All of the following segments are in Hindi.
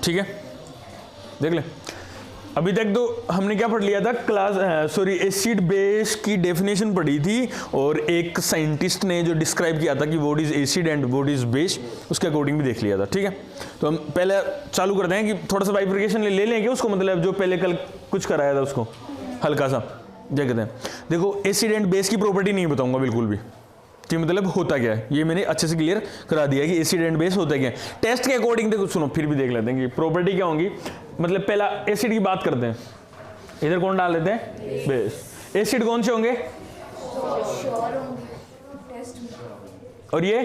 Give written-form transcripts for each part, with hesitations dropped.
ठीक है, देख ले। अभी तक तो हमने क्या पढ़ लिया था, एसिड बेस की डेफिनेशन पढ़ी थी और एक साइंटिस्ट ने जो डिस्क्राइब किया था कि what is acid and what is base, उसके अकॉर्डिंग भी देख लिया था। ठीक है, तो हम पहले चालू करते हैं कि थोड़ा सा बाइफिकेशन ले लेंगे उसको, मतलब जो पहले कल कुछ कराया था उसको हल्का सा क्या कहते हैं। देखो एसिड एंड बेस की प्रॉपर्टी नहीं बताऊंगा बिल्कुल भी कि मतलब होता क्या है, ये मैंने अच्छे से क्लियर करा दिया कि एसिड एंड बेस होता क्या है। टेस्ट के अकॉर्डिंग देखो, सुनो फिर भी देख लेते हैं कि प्रॉपर्टी क्या होंगी। मतलब पहला एसिड की बात करते हैं, इधर कौन डाल देते हैं, बेस। एसिड कौन से होंगे, और ये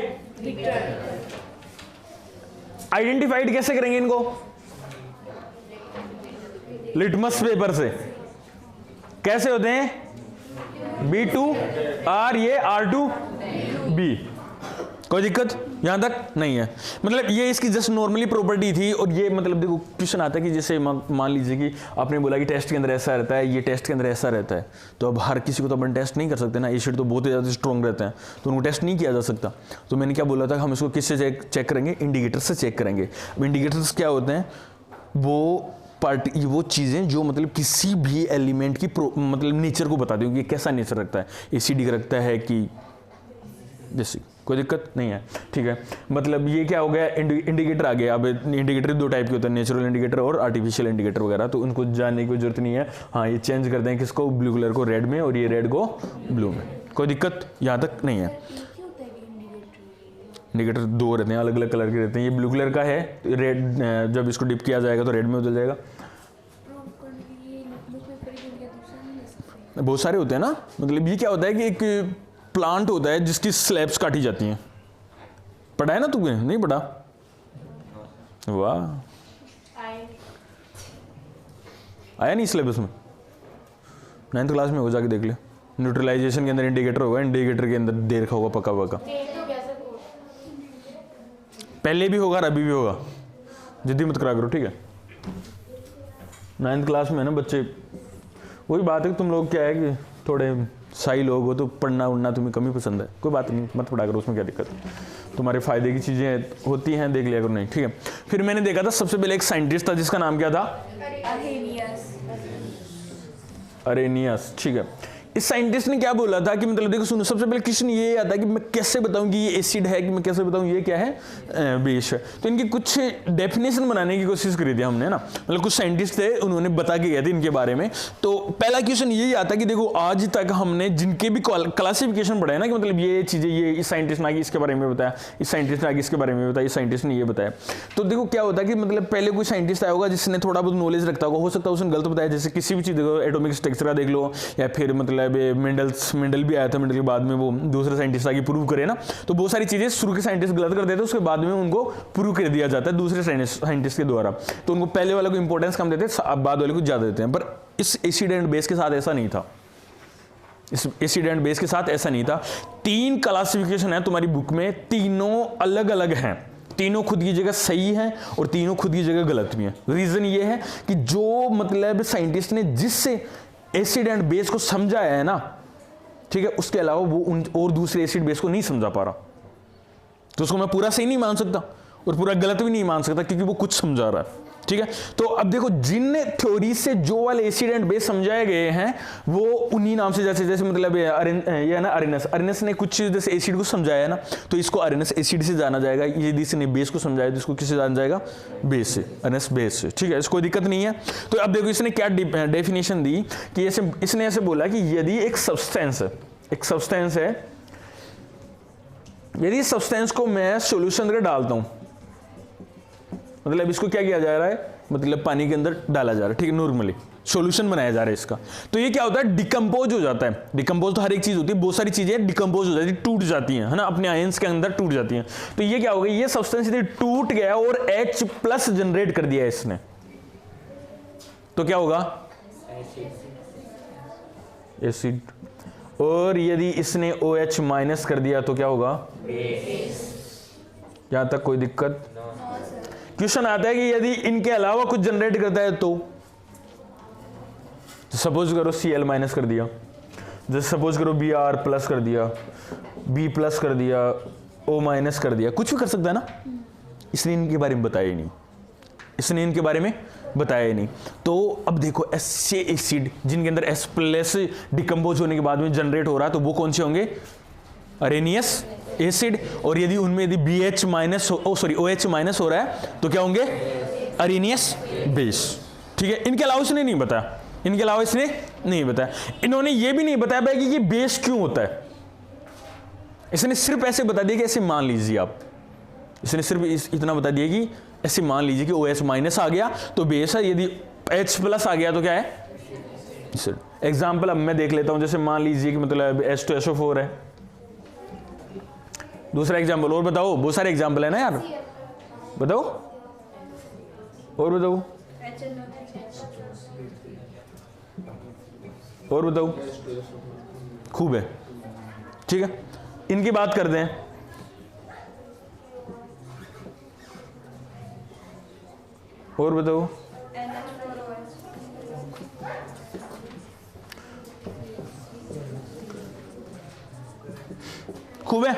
आइडेंटिफाइड कैसे करेंगे इनको, लिटमस पेपर से। कैसे होते हैं, B2R, ये R2B। कोई दिक्कत यहां तक नहीं है। मतलब ये इसकी जस्ट नॉर्मली प्रॉपर्टी थी। और ये मतलब देखो क्वेश्चन आता है कि जैसे मान लीजिए कि आपने बोला कि टेस्ट के अंदर ऐसा रहता है, ये टेस्ट के अंदर ऐसा रहता है, तो अब हर किसी को तो अपन टेस्ट नहीं कर सकते ना, एसिड तो बहुत ही ज़्यादा स्ट्रॉन्ग रहते हैं तो उनको टेस्ट नहीं किया जा सकता। तो मैंने क्या बोला था, हम इसको किससे चेक करेंगे, इंडिकेटर से चेक करेंगे। अब इंडिकेटर्स क्या होते हैं, वो चीज़ें जो मतलब किसी भी एलिमेंट की मतलब नेचर को बताती हैं कि कैसा नेचर रखता है, एसिडिक रखता है कि जैसे, कोई दिक्कत नहीं है। ठीक है, मतलब ये क्या हो गया, इंडिकेटर आ गया। अब इंडिकेटर दो टाइप के होते हैं, नेचुरल इंडिकेटर और आर्टिफिशियल इंडिकेटर वगैरह, तो उनको जानने की कोई जरूरत नहीं है। हाँ, ये चेंज करते हैं किसको, ब्लू कलर को रेड में और ये रेड को ब्लू में, कोई दिक्कत यहाँ तक नहीं है। इंडिकेटर दो रहते हैं, अलग अलग कलर के रहते हैं। ये ब्लू कलर का है, रेड जब इसको डिप किया जाएगा तो रेड में बदल जाएगा। बहुत सारे होते हैं ना, मतलब ये क्या होता है कि एक प्लांट होता है जिसकी स्लैब्स काटी जाती हैं। पढ़ा है ना तुमने, नहीं पढ़ा, वाह, आया नहीं सिलेबस में, 9th क्लास में हो, जाके देख ले। न्यूट्रलाइजेशन के अंदर इंडिकेटर होगा, इंडिकेटर के अंदर दे रखा होगा पका पका, पहले भी होगा और अभी भी होगा, जिद्दी मत करा करो, ठीक है। 9th क्लास में है ना बच्चे, वही बात है कि तुम लोग क्या है कि थोड़े साई लोग हो तो पढ़ना उड़ना तुम्हें कम ही पसंद है, कोई बात नहीं, मत पढ़ा करो, उसमें क्या दिक्कत है, तुम्हारे फायदे की चीज़ें होती हैं, देख लिया करो, नहीं ठीक है। फिर मैंने देखा था सबसे पहले एक साइंटिस्ट था जिसका नाम क्या था, अरेनियस। ठीक है, इस साइंटिस्ट ने क्या बोला था कि मतलब देखो सुनो, सबसे पहले क्वेश्चन ये आता है कि मैं कैसे बताऊं कि ये एसिड है, कि मैं कैसे बताऊं ये क्या है, बेस है। तो इनकी कुछ डेफिनेशन बनाने की कोशिश करी थी हमने ना, मतलब कुछ साइंटिस्ट थे, उन्होंने बता के गए थे इनके बारे में। तो पहला क्वेश्चन यही आता है कि देखो आज तक हमने जिनके भी क्लासिफिकेशन पढ़े ना, कि मतलब ये चीज़ें, ये इस साइंटिस्ट ने आगे इसके बारे में बताया, इस साइंटिस्ट ने आगे इसके बारे में बताया, इस साइंटिस्ट ने ये बताया। तो देखो क्या होता है कि मतलब पहले कोई साइंटिस्ट आया होगा जिसने थोड़ा बहुत नॉलेज रखता होगा, हो सकता है उसने गलत बताया, जैसे किसी भी चीज़ देखो, एटॉमिक स्ट्रक्चर का देख लो, या फिर मतलब मेंडल भी आया था, मेंडल के बाद में वो दूसरे साइंटिस्ट आगे प्रूव करे ना, तो बहुत सारी चीजें शुरू के साइंटिस्ट गलत कर देते, उसके बाद में उनको प्रूव कर दिया जाता है दूसरे साइंटिस्ट के द्वारा। तो उनको पहले वाले को इंपॉर्टेंस कम देते हैं, अब बाद वाले को ज्यादा देते हैं। पर इस एसिड एंड बेस के साथ ऐसा नहीं था, इस एसिड एंड बेस के साथ ऐसा नहीं था। 3 क्लासिफिकेशन है तुम्हारी बुक में, तीनों अलग अलग हैं, तीनों खुद की जगह सही है और तीनों खुद की जगह गलत भी है। रीजन ये है कि जो मतलब साइंटिस्ट ने जिससे एसिड एंड बेस को समझाया है ना, ठीक है, उसके अलावा वो उन और दूसरे एसिड बेस को नहीं समझा पा रहा, तो उसको मैं पूरा सही नहीं मान सकता और पूरा गलत भी नहीं मान सकता, क्योंकि वो कुछ समझा रहा है। ठीक है, तो अब देखो जिन थ्योरी से जो वाले एसिड एंड बेस समझाए गए हैं वो उन्हीं नाम से, जैसे मतलब ये है ना अरेनस ने कुछ जैसे एसिड को समझाया है ना, तो इसको अरेनस एसिड से जाना जाएगा। यदि इसने बेस को समझाया तो इसको किससे जाना जाएगा, बेस से, अरेनस बेस से। ठीक है, इसको कोई दिक्कत नहीं है। तो अब देखो इसने क्या डेफिनेशन दी कि इसने ऐसे बोला कि यदि एक सब्सटेंस है, यदि सब्सटेंस को मैं सॉल्यूशन में डालता हूं, मतलब इसको क्या किया जा रहा है, मतलब पानी के अंदर डाला जा रहा है, ठीक है, नॉर्मली सॉल्यूशन बनाया जा रहा है इसका, तो ये क्या होता है, डिकम्पोज हो जाता है। डिकम्पोज तो हर एक चीज होती है, बहुत सारी चीजें डिकम्पोज हो जाती है, टूट जाती हैं, है ना, अपने आयंस के अंदर टूट जाती हैं। तो ये क्या होगा, ये सब्सटेंस यदि टूट गया और H+ जनरेट कर दिया इसने, तो क्या होगा, एसिड। और यदि इसने OH- कर दिया तो क्या होगा, यहां तक कोई दिक्कत। क्वेश्चन आता है कि यदि इनके अलावा कुछ जनरेट करता है तो सपोज करो Cl- कर दिया, जैसे सपोज करो Br+ कर दिया, B+ कर दिया, O- कर दिया, कुछ भी कर सकता है ना, इसलिए इनके बारे में बताया ही नहीं। इसने इनके बारे में बताया ही नहीं। तो अब देखो ऐसे एसिड जिनके अंदर S प्लस डिकम्पोज होने के बाद में जनरेट हो रहा है, तो वो कौन से होंगे? Arrhenius acid. और यदि उनमें यदि BH माइनस OH माइनस हो रहा है तो क्या होंगे? Arrhenius base. ठीक है, इनके अलावा इसने नहीं बताया, इनके अलावा इसने नहीं बताया। इन्होंने ये भी नहीं बताया भाई कि ये बेस क्यों होता है, इसने सिर्फ ऐसे बता दिया कि ऐसे मान लीजिए आप, इसने सिर्फ इतना बता दिया कि ऐसे मान लीजिए कि OH माइनस आ गया तो बेस है, यदि H प्लस आ गया तो क्या है? एग्जाम्पल अब मैं देख लेता हूं, जैसे मान लीजिए कि मतलब H2SO4 है। दूसरा एग्जाम्पल और बताओ, बहुत सारे एग्जाम्पल है ना यार, बताओ और बताओ और बताओ। खूब है, ठीक है, इनकी बात करते हैं। और बताओ। खूब है,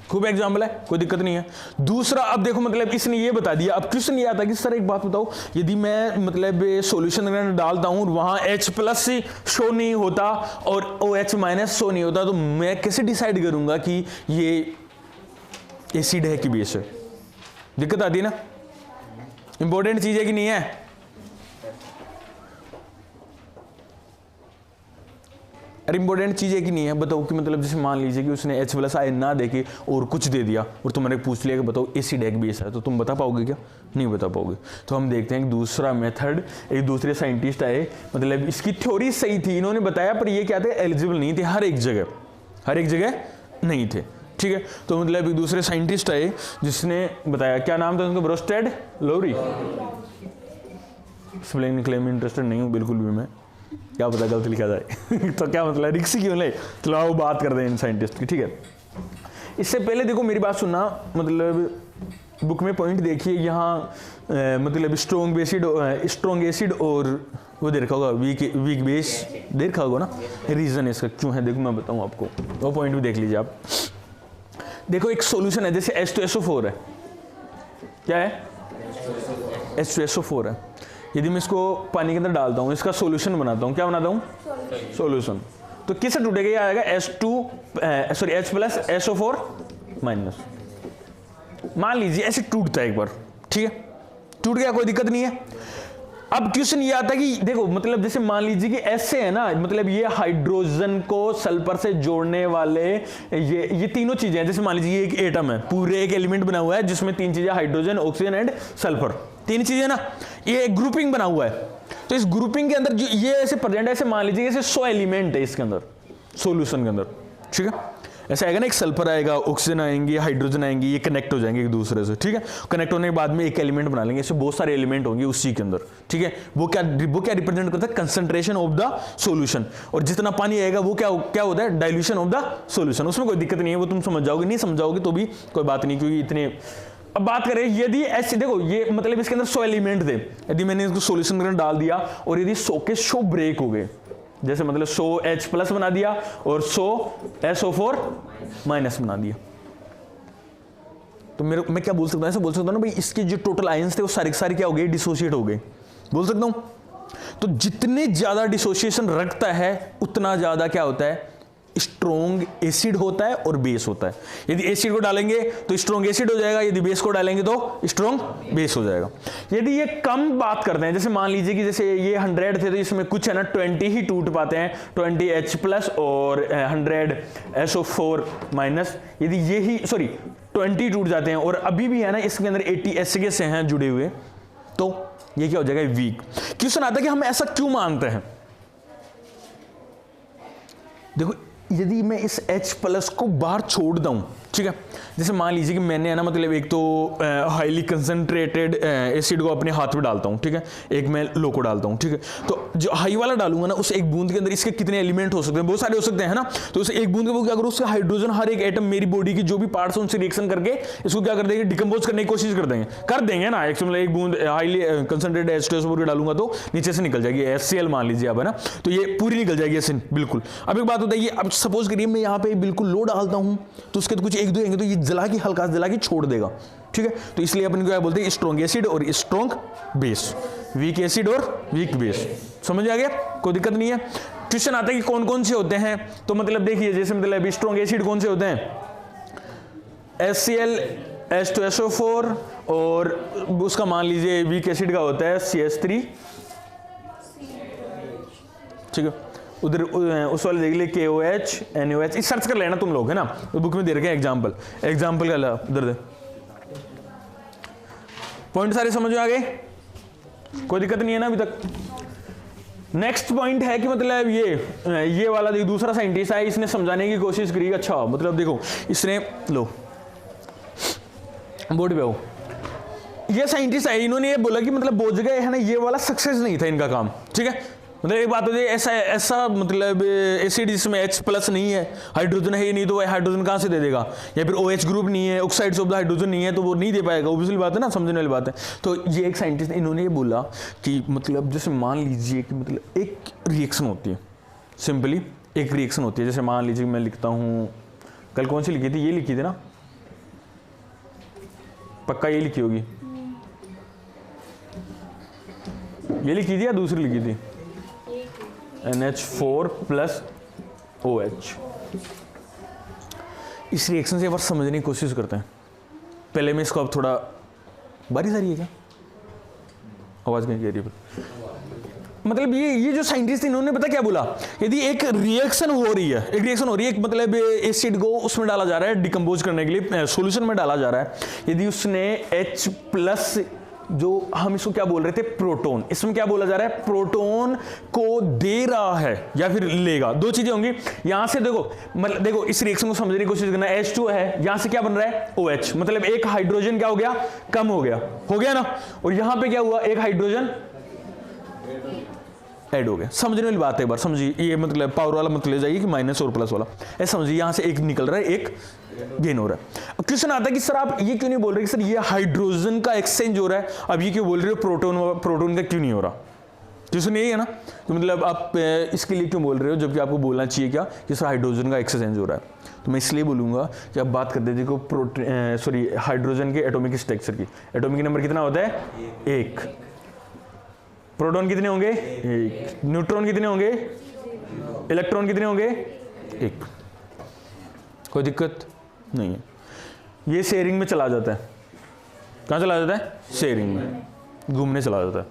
खूब एग्जाम्पल है, कोई दिक्कत नहीं है। दूसरा अब देखो, मतलब इसने ये बता दिया। अब क्वेश्चन ये आता है कि सर एक बात बताओ, यदि मैं मतलब सॉल्यूशन में डालता हूं वहां H प्लस शो नहीं होता और OH माइनस शो नहीं होता, तो मैं कैसे डिसाइड करूंगा कि ये एसिड है कि बेस है? दिक्कत आती है ना, इंपॉर्टेंट चीज है कि नहीं है? अरे इंपॉर्टेंट चीज है कि नहीं है? बताओ कि मतलब जैसे मान लीजिए कि उसने H प्लस आयन ना देके और कुछ दे दिया और तुम्हारे पूछ लिया कि बताओ एसिड है कि बेस है, तो तुम बता पाओगे क्या? नहीं बता पाओगे। तो हम देखते हैं एक दूसरा मेथड, एक दूसरे साइंटिस्ट आए, मतलब इसकी थ्योरी सही थी, इन्होंने बताया, पर ये क्या थे? एलिजिबल नहीं थे हर एक जगह नहीं थे। ठीक है, तो मतलब एक दूसरे साइंटिस्ट आए जिसने बताया, क्या नाम था उनका? ब्रोस्टेड लोरी। स्पेलिंग क्लेम में इंटरेस्टेड नहीं हूँ बिल्कुल भी मैं, क्या पता गलत लिखा जाए तो क्या मतलब रिक्स क्यों ले? चलो आओ बात कर दें इन साइंटिस्ट की। ठीक है, इससे पहले देखो मेरी बात सुनना, मतलब बुक में पॉइंट देखिए यहाँ, मतलब स्ट्रॉन्ग एसिड और वो दे रखा होगा वीक बेस, दे रखा होगा ना, रीजन इसका क्यों है देखो मैं बताऊँ आपको, वो पॉइंट भी देख लीजिए आप। देखो एक सॉल्यूशन है, जैसे H2SO4 है, क्या है? H2SO4 है। यदि मैं इसको पानी के अंदर डालता हूं, इसका सॉल्यूशन बनाता हूं, क्या बनाता हूं? सॉल्यूशन। तो किससे टूटेगा? ये आएगा H प्लस SO4 माइनस। मान लीजिए ऐसे टूटता है एक बार, ठीक है, टूट गया, कोई दिक्कत नहीं है। अब क्वेश्चन ये आता है कि देखो मतलब जैसे मान लीजिए कि ऐसे है ना, मतलब ये हाइड्रोजन को सल्फर से जोड़ने वाले ये तीनों चीजें हैं। जैसे मान लीजिए ये एक एटम है, पूरे एक एलिमेंट बना हुआ है जिसमें तीन चीजें, हाइड्रोजन, ऑक्सीजन एंड सल्फर, तीन चीजें ना, ये एक ग्रुपिंग बना हुआ है। तो इस ग्रुपिंग के अंदर जो ये ऐसे प्रेजेंट है, ऐसे मान लीजिए जैसे 100 एलिमेंट है इसके अंदर, सॉल्यूशन के अंदर, ठीक है, ऐसा आएगा ना, एक सल्फर आएगा, ऑक्सीजन आएंगे, हाइड्रोजन आएंगे, ये कनेक्ट हो जाएंगे एक दूसरे से, ठीक है, कनेक्ट होने के बाद में एक एलिमेंट बना लेंगे, ऐसे बहुत सारे एलिमेंट होंगे उसी के अंदर, ठीक है। वो क्या रिप्रेजेंट करता है? Concentration of the solution. और जितना पानी आएगा वो क्या होता है? Dilution of the solution. उसमें कोई दिक्कत नहीं है, वो तुम समझ जाओगे, नहीं समझाओगे तो भी कोई बात नहीं, क्योंकि इतने। अब बात करें यदि ऐसे, देखो ये मतलब इसके अंदर 100 एलिमेंट थे, यदि मैंने इसको सॉल्यूशन में डाल दिया और यदि 100 के 100 ब्रेक हो गए, जैसे मतलब 100 H प्लस बना दिया और 100 SO4 माइनस बना दिया, तो मैं क्या बोल सकता हूं? ऐसा बोल सकता हूं ना भाई, इसके जो टोटल आयंस थे वो सारे सारे क्या हो गए? डिसोशिएट हो गए, बोल सकता हूं। तो जितने ज्यादा डिसोसिएशन रखता है उतना ज्यादा क्या होता है? स्ट्रॉन्ग एसिड होता है और बेस होता है। यदि एसिड को डालेंगे तो स्ट्रॉन्ग एसिड हो जाएगा, यदि बेस को डालेंगे तो स्ट्रॉन्ग बेस हो जाएगा। यदि ये कम बात करते हैं, जैसे मान लीजिए कि जैसे ये 100 थे तो इसमें कुछ है ना 20 ही टूट पाते हैं, 20 H प्लस और 100 SO4 माइनस, यदि ये ही 20 टूट जाते हैं और अभी भी है ना इसके अंदर 80 H से हैं जुड़े हुए, तो ये क्या हो जाएगा? वीक। क्वेश्चन आता है कि हम ऐसा क्यों मानते हैं? देखो यदि मैं इस H प्लस को बाहर छोड़ दूं, ठीक है, जैसे मान लीजिए कि मैंने है ना मतलब एक तो हाईली कंसंट्रेटेड एसिड को अपने हाथ में डालता हूं, ठीक है, एक मैं लो को डालता हूं, ठीक है, तो जो हाई वाला डालूंगा ना उस एक बूंद के अंदर इसके कितने एलिमेंट हो सकते हैं? बहुत सारे हो सकते हैं, है ना। तो उस एक बूंद के अगर उसका हाइड्रोजन, हर एक एटम मेरी बॉडी की जो भी पार्ट्स हैं उनसे रिएक्शन करके इसको क्या कर देंगे? डिकम्पोज करने की कोशिश कर देंगे ना। एक बूंद हाईली कंसंट्रेटेड H2SO4 डालूंगा तो नीचे से निकल जाएगी, HCl मान लीजिए आप, है ना, तो ये पूरी निकल जाएगी ऐसे, बिल्कुल। अब एक बात होता है, ये अब सपोज करिए मैं यहाँ पे बिल्कुल लो डालता हूँ तो उसके तो कुछ नीचे एक दो आएंगे तो ये जला के हल्का जला के छोड़ देगा, ठीक है। तो इसलिए अपन क्या बोलते हैं, स्ट्रॉन्ग एसिड और स्ट्रॉन्ग बेस, वीक एसिड और वीक बेस। समझ आ गया, कोई दिक्कत नहीं है। क्वेश्चन आता है कि कौन कौन से होते हैं, तो मतलब देखिए जैसे मतलब स्ट्रॉन्ग एसिड कौन से होते हैं, HCl H2SO4, और उसका मान लीजिए वीक एसिड का होता है CH3, ठीक है। उधर उस वाले देख लिए KOH NOH, इस सर्च कर लेना तुम लोग, है ना, तो बुक में दे रखे हैं एग्जाम्पल का उधर दे। पॉइंट सारे समझ में आ गए, कोई दिक्कत नहीं है ना अभी तक। नेक्स्ट पॉइंट है कि मतलब ये वाला दूसरा साइंटिस्ट है, इसने समझाने की कोशिश करी। अच्छा मतलब देखो इसने लो बोर्ड पे हो, ये साइंटिस्ट है, इन्होंने ये बोला कि मतलब बहुत जगह है ना ये वाला सक्सेस नहीं था इनका काम, ठीक है। मतलब एक बात होती है ऐसा मतलब एसिड जिसमें H+ नहीं है, हाइड्रोजन है ही नहीं, तो हाइड्रोजन कहाँ से दे देगा, या फिर OH ग्रुप नहीं है, ऑक्साइड्स ऑफ द हाइड्रोजन नहीं है, तो वो नहीं दे पाएगा, ऑब्वियसली बात है ना, समझने वाली बात है। तो ये एक साइंटिस्ट इन्होंने ये बोला कि मतलब जैसे मान लीजिए कि मतलब एक रिएक्शन होती है, सिंपली एक रिएक्शन होती है, जैसे मान लीजिए मैं लिखता हूँ, कल कौन सी लिखी थी, ये लिखी थी ना, पक्का ये लिखी होगी, ये लिखी थी या दूसरी लिखी थी, NH4 + OH। इस रिएक्शन से एक बार समझने की कोशिश करते हैं। पहले मैं इसको अब थोड़ा, बारिश आ रही है क्या, आवाज नहीं आ रही है, मतलब ये जो साइंटिस्ट इन्होंने पता क्या बोला, यदि एक रिएक्शन हो रही है, एक मतलब एसिड को उसमें डाला जा रहा है डिकम्पोज करने के लिए, सॉल्यूशन में डाला जा रहा है, यदि उसने H+ जो हम इसको क्या बोल रहे थे, प्रोटॉन, इसमें क्या बोला जा रहा है, प्रोटॉन को दे रहा है या फिर लेगा, दो चीजें होंगी। यहां से देखो मतलब देखो इस रिएक्शन को समझने की कोशिश करना, H2 है, यहां से क्या बन रहा है, OH, मतलब एक हाइड्रोजन क्या हो गया, कम हो गया ना, और यहां पे क्या हुआ, एक हाइड्रोजन ऐड हो गया। समझने वाली बात है, एक बार समझिए, ये मतलब पावर वाला मत ले जाइए कि माइनस और प्लस वाला, ऐसा समझिए, यहां से एक निकल रहा है, एक गेन हो रहा है। अब क्वेश्चन आता है कि सर आप ये क्यों नहीं बोल रहे कि सर ये हाइड्रोजन का एक्सचेंज हो रहा है, अब ये क्यों बोल रहे हो प्रोटॉन का क्यों नहीं हो रहा, क्वेश्चन यही है ना, तो मतलब आप इसके लिए क्यों बोल रहे हो, जबकि आपको बोलना चाहिए क्या कि सर हाइड्रोजन का एक्सचेंज हो रहा है। तो मैं इसलिए बोलूंगा कि आप बात करते देखो हाइड्रोजन के एटॉमिक स्ट्रक्चर की, एटॉमिक नंबर कितना होता है, 1, प्रोटॉन कितने होंगे, 1, न्यूट्रॉन कितने होंगे, इलेक्ट्रॉन कितने होंगे, 1, कोई दिक्कत नहीं है। ये शेयरिंग में चला जाता है, कहाँ चला जाता है, शेयरिंग में, घूमने चला जाता है,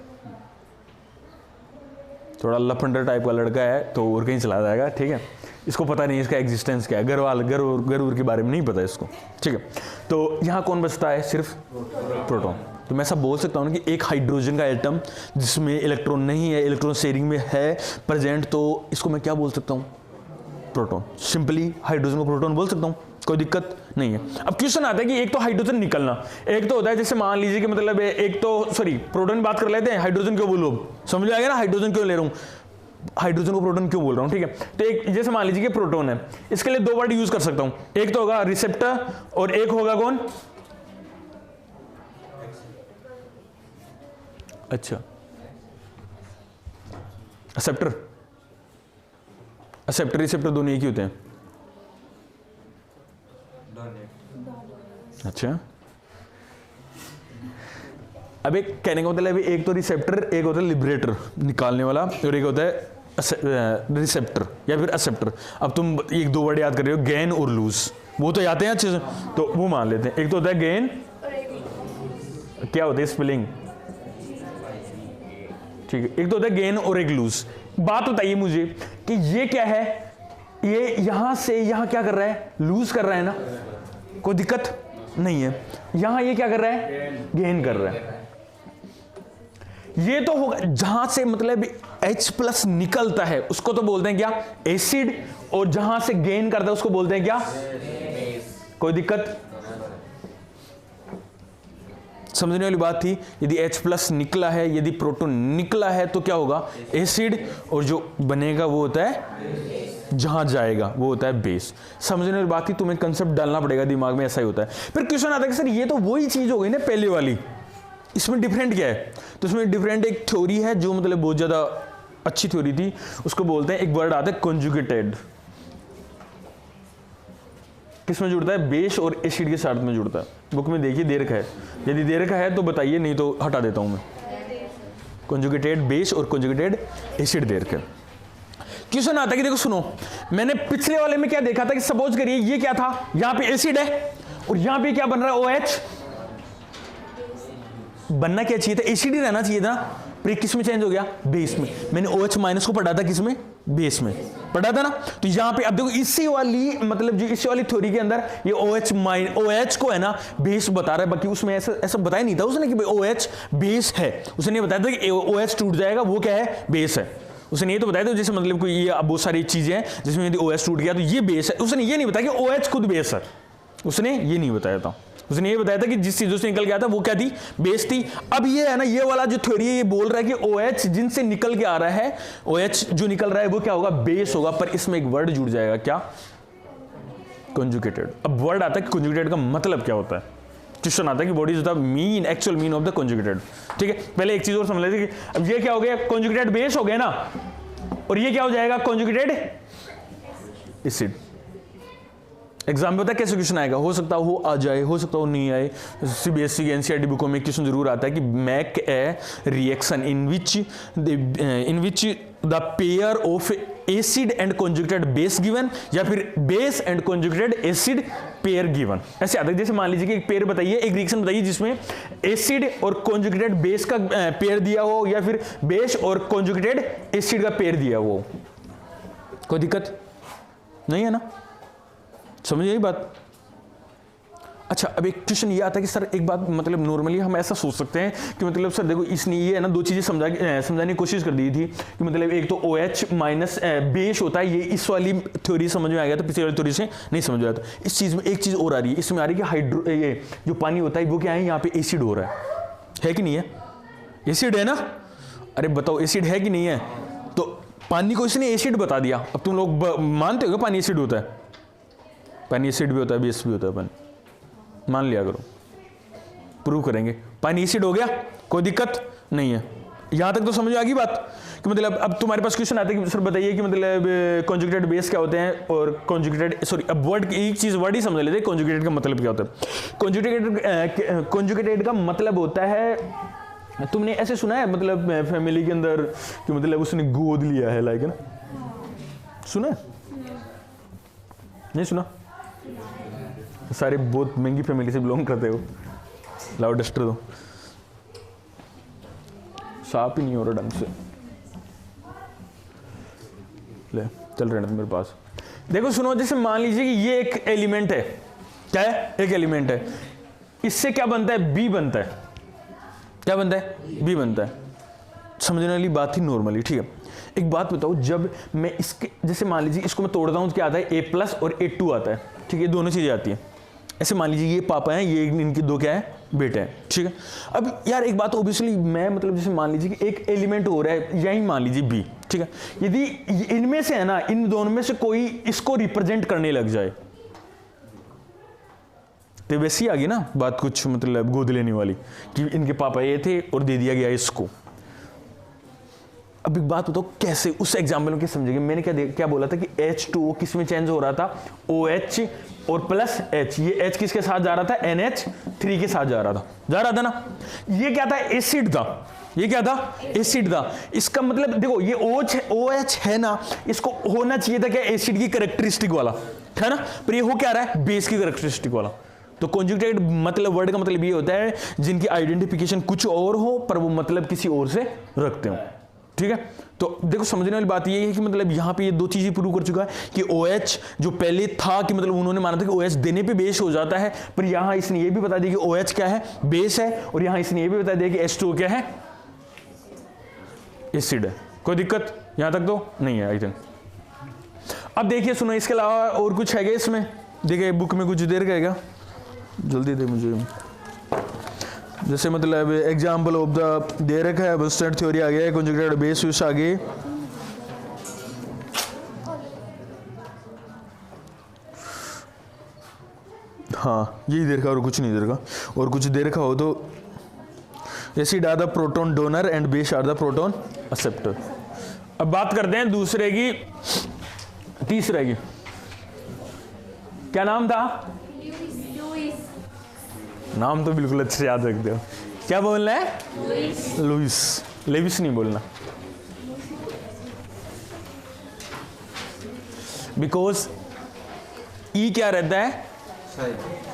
थोड़ा लफंडर टाइप का लड़का है तो और कहीं चला जाएगा, ठीक है, इसको पता नहीं इसका एग्जिस्टेंस क्या है, घर के बारे में नहीं पता इसको, ठीक है। तो यहाँ कौन बचता है, सिर्फ प्रोटॉन। तो मैं ऐसा बोल सकता हूँ कि एक हाइड्रोजन का एटम जिसमें इलेक्ट्रॉन नहीं है, इलेक्ट्रॉन शेयरिंग में है प्रेजेंट, तो इसको मैं क्या बोल सकता हूँ, प्रोटॉन। सिंपली हाइड्रोजन को प्रोटॉन बोल सकता हूँ, कोई दिक्कत नहीं है। अब क्वेश्चन आता है कि एक तो हाइड्रोजन निकलना, एक तो होता है जैसे मान लीजिए कि मतलब एक तो प्रोटॉन बात कर लेते हैं, हाइड्रोजन क्यों बोलूं, समझ आएगा ना, हाइड्रोजन क्यों ले रहा हूं, हाइड्रोजन को प्रोटॉन क्यों बोल रहा हूं, ठीक है। तो एक जैसे मान लीजिए कि प्रोटॉन है, इसके लिए 2 वर्ड यूज कर सकता हूं, एक तो होगा रिसेप्टर और एक होगा कौन, अच्छा एक्सेप्टर, एक्सेप्टर रिसेप्टर दोनों एक ही होते हैं, अच्छा। अब एक कहने का मतलब एक तो रिसेप्टर, एक होता है लिबरेटर निकालने वाला, और एक होता है रिसेप्टर या फिर एक्सेप्टर। अब तुम 1-2 वर्ड याद कर रहे हो, गेन और लूज, वो तो याद हैं अच्छे से, तो वो मान लेते हैं। एक तो होता है गेन, क्या होता है स्पेलिंग, ठीक है, एक तो होता है गेन और एक लूज। बात बताइए मुझे कि ये क्या है, ये यहां से यहां क्या कर रहा है, लूज कर रहा है ना, कोई दिक्कत नहीं है। यहां ये क्या कर रहा है, गेन कर रहा है। ये तो होगा जहां से मतलब H+ निकलता है उसको तो बोलते हैं क्या, एसिड, और जहां से गेन करता है उसको बोलते हैं क्या, कोई दिक्कत, समझने वाली बात थी। यदि H+ निकला है, यदि प्रोटॉन निकला है तो क्या होगा, एसिड, और जो बनेगा वो होता है, जहां जाएगा वो होता है बेस। समझने वाली बात थी, तुम्हें कंसेप्ट डालना पड़ेगा दिमाग में, ऐसा ही होता है। फिर क्वेश्चन आता है कि सर ये तो वही चीज हो गई ना पहले वाली, इसमें डिफरेंट क्या है, तो इसमें डिफरेंट एक थ्योरी है जो मतलब बहुत ज्यादा अच्छी थ्योरी थी, उसको बोलते हैं, एक वर्ड आता है कॉन्जुगेटेड, किस में जुड़ता है? बेस और एसिड के साथ में जुड़ता है। बुक में देखिए दे रखा है, यदि दे रखा है तो बताइए, नहीं तो हटा देता हूं मैं। कॉन्जुगेटेड बेस और कॉन्जुगेटेड एसिड दे रखा है। क्वेश्चन आता है कि देखो सुनो, मैंने पिछले वाले में क्या देखा था कि सपोज करिए ये क्या था, यहां पे एसिड है और यहां पे क्या बन रहा है? OH। बनना क्या चाहिए था? एसिड ही रहना चाहिए था, पर किस में चेंज हो गया? बेस में। मैंने OH माइनस को पढ़ा था किस में? बेस में पढ़ा था ना। तो यहां पे अब देखो इसी वाली मतलब जो इसी वाली थ्योरी के अंदर ये OH को है ना बेस बता रहा है, बाकी उसमें ऐसा बताया नहीं था उसने कि OH बेस है। उसने ये बताया था कि OH टूट जाएगा, वो क्या है? बेस है। उसने ये तो बताया था जैसे मतलब कोई ये बहुत सारी चीजें हैं जिसमें यदि OH टूट गया तो ये बेस है। उसने ये नहीं बताया कि OH खुद बेस है, उसने ये नहीं बताया था। उसने ये बताया था कि जिस चीजों से निकल गया था वो क्या थी? बेस थी। अब ये है ना, ये वाला जो थ्योरी है ये बोल रहा है कि OH जिनसे निकल के आ रहा है, OH जो निकल रहा है वो क्या होगा? बेस होगा। पर इसमें एक वर्ड जुड़ जाएगा, क्या? कॉन्जुगेटेड। अब वर्ड आता है कि कॉन्जुगेटेड का मतलब क्या होता है। क्वेश्चन आता है कि what is the mean, actual mean of the conjugated. ठीक है, पहले एक चीज और समझ लेते कि अब ये क्या हो गया? कॉन्जुगेटेड बेस हो गया ना, और ये क्या हो जाएगा? Conjugated acid. एग्जाम पता है कैसे क्वेश्चन आएगा? हो सकता हो आ जाए, हो सकता हो नहीं आए। CBSE की NCERT बुकों में क्वेश्चन जरूर आता है कि make a reaction in which the pair of acid and conjugated base given, या फिर base and conjugated acid pair given. ऐसे आता है जैसे मान लीजिए कि एक पेयर बताइए, एक रिएक्शन बताइए जिसमें एसिड और कॉन्जुगेटेड बेस का पेयर दिया हो, या फिर बेस और कॉन्जुगेटेड एसिड का पेयर दिया हो। कोई दिक्कत नहीं है ना? समझिए ये बात। अच्छा, अब एक क्वेश्चन ये आता है कि सर एक बात मतलब नॉर्मली हम ऐसा सोच सकते हैं कि मतलब सर देखो इसने ये है ना दो चीजें समझाने की कोशिश कर दी थी कि मतलब एक तो OH माइनस बेस होता है, ये इस वाली थ्योरी समझ में आ गया, तो पिछली वाली थ्योरी से नहीं समझ में आया। तो इस चीज में एक चीज और आ रही है, इसमें आ रही है कि ये जो पानी होता है वो क्या है? यहाँ पे एसिड हो रहा है कि नहीं है? एसिड है ना? अरे बताओ एसिड है कि नहीं है? तो पानी को इसने एसिड बता दिया। अब तुम लोग मानते हो कि पानी एसिड होता है? पानी एसिड भी होता है, बेस भी होता है, पानी मान लिया करो, प्रूव करेंगे। पानी एसिड हो गया, कोई दिक्कत नहीं है। यहां तक तो समझ आ गई बात कि मतलब अब तुम्हारे पास क्वेश्चन आता है कि सर बताइए कि मतलब कॉन्जुगेटेड बेस क्या होते हैं और कॉन्जुगेटेड, सॉरी अब वर्ड एक चीज वर्ड ही समझ लेते हैं, कॉन्जुगेटेड का मतलब क्या होता है। कॉन्जुगेटेड का मतलब होता है, तुमने ऐसे सुना है मतलब फैमिली के अंदर कि मतलब उसने गोद लिया है, लाइक है ना? सुना है? नहीं सुना? सारे बहुत महंगी फैमिली से बिलोंग करते हो। लाउड डस्टर दो, साफ ही नहीं हो रहा ढंग से। ले चल रहे मेरे पास। देखो सुनो, जैसे मान लीजिए कि ये एक एलिमेंट है, क्या है? एक एलिमेंट है। इससे क्या बनता है? बी बनता है। क्या बनता है? बी बनता है। समझने वाली बात ही नॉर्मली, ठीक है। एक बात बताओ, जब मैं इसके जैसे मान लीजिए इसको मैं तोड़ता हूं तो क्या आता है? A+ और A2 आता है, ठीक है, दोनों चीजें आती हैं। ऐसे मान लीजिए ये पापा हैं, ये इनके दो क्या है? बेटे हैं, ठीक है। अब यार एक बात ऑब्वियसली मैं मतलब जैसे मान लीजिए कि एक एलिमेंट हो रहा है, यही मान लीजिए B, ठीक है। यदि इनमें से है ना, इन दोनों में से कोई इसको रिप्रेजेंट करने लग जाए तो वैसी आ गई ना बात, कुछ मतलब गोद लेने वाली, कि इनके पापा ये थे और दे दिया गया इसको। अब एक बात बताओ कैसे? उस एग्जाम्पल में क्या समझेंगे? मैंने क्या बोला था कि H2O किस में चेंज हो रहा था? OH और प्लस H। ये H किसके साथ जा रहा था? NH3 के साथ जा रहा था ना। ये क्या था? एसिड था। ये क्या था? एसिड था। इसका मतलब देखो ये OH है ना, इसको होना चाहिए था क्या? एसिड की कैरेक्टरिस्टिक वाला, है ना, पर ये हो क्या रहा है? बेस की कैरेक्टरिस्टिक वाला। तो कॉन्जुगेटेड मतलब वर्ड का मतलब ये होता है जिनकी आइडेंटिफिकेशन कुछ और हो पर वो मतलब किसी और से रखते हो, ठीक है। तो देखो समझने वाली बात ये है कि मतलब यहां पे ये दो चीजें प्रूव कर चुका है कि OH जो पहले था कि मतलब उन्होंने माना था कि OH देने पे बेस हो जाता है, पर यहां इसने ये भी बता दिया कि OH क्या है? बेस है। और यहां इसने ये भी बता दिया कि H2O क्या है? एसिड है। कोई दिक्कत यहां तक तो नहीं है आई थिंक। अब देखिए सुनो, इसके अलावा और कुछ है क्या इसमें? देखिए बुक में कुछ देर रहेगा, जल्दी दे मुझे। जैसे मतलब एग्जाम्पल ऑफ द दे रखा है, बस्टर्ड थ्योरी आ गया, कॉन्जुगेटेड बेस यूज आ गए। हाँ यही दे रखा और कुछ नहीं दे रखा, और कुछ दे रखा हो तो acid are the proton donor and base are the proton acceptor. अब बात करते हैं दूसरे की, तीसरे की। क्या नाम था? नाम तो बिल्कुल अच्छे से याद रखते हो। क्या बोलना है? लुइस। लेविस नहीं बोलना, बिकॉज ई क्या रहता है?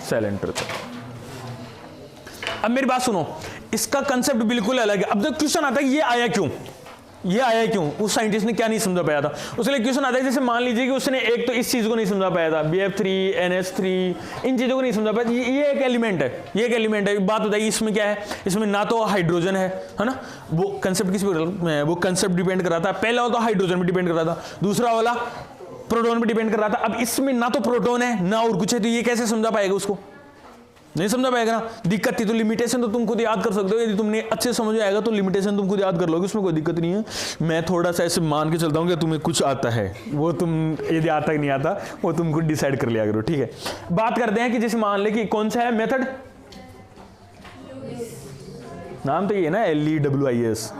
साइलेंट रहता है। अब मेरी बात सुनो, इसका कंसेप्ट बिल्कुल अलग है। अब तो क्वेश्चन आता है ये आया क्यों, ये आया क्यों, उस साइंटिस्ट ने क्या नहीं समझा पाया था, उसके लिए क्वेश्चन आता है। जैसे मान लीजिए कि उसने एक तो इस चीज को नहीं समझा पाया था, BF3 NH3 इन चीजों को नहीं समझा पाया। ये एक एलिमेंट है, ये एक एलिमेंट है। बात बताइए इसमें क्या है, इसमें ना तो हाइड्रोजन है ना, वो कंसेप्ट किस पे, वो कंसेप्ट डिपेंड कर रहा था। पहला वाला तो हाइड्रोजन पे डिपेंड कर रहा था, दूसरा वाला प्रोटोन पे डिपेंड कर रहा था। अब इसमें ना तो प्रोटोन है ना और कुछ है, तो ये कैसे समझा पाएगा, उसको नहीं समझा पाएगा ना। दिक्कत थी तो लिमिटेशन तो तुम खुद याद कर सकते हो, यदि तुमने अच्छे समझ आएगा तो लिमिटेशन तुम खुद याद कर लोगे, उसमें कोई दिक्कत नहीं है। मैं थोड़ा सा ऐसे मान के चलता हूँ कि तुम्हें कुछ आता है, वो तुम यदि आता ही नहीं आता वो तुम खुद डिसाइड कर लिया करो, ठीक है। बात करते हैं कि जैसे मान ले कि कौन सा है मेथड, नाम तो ये ना LEWIS,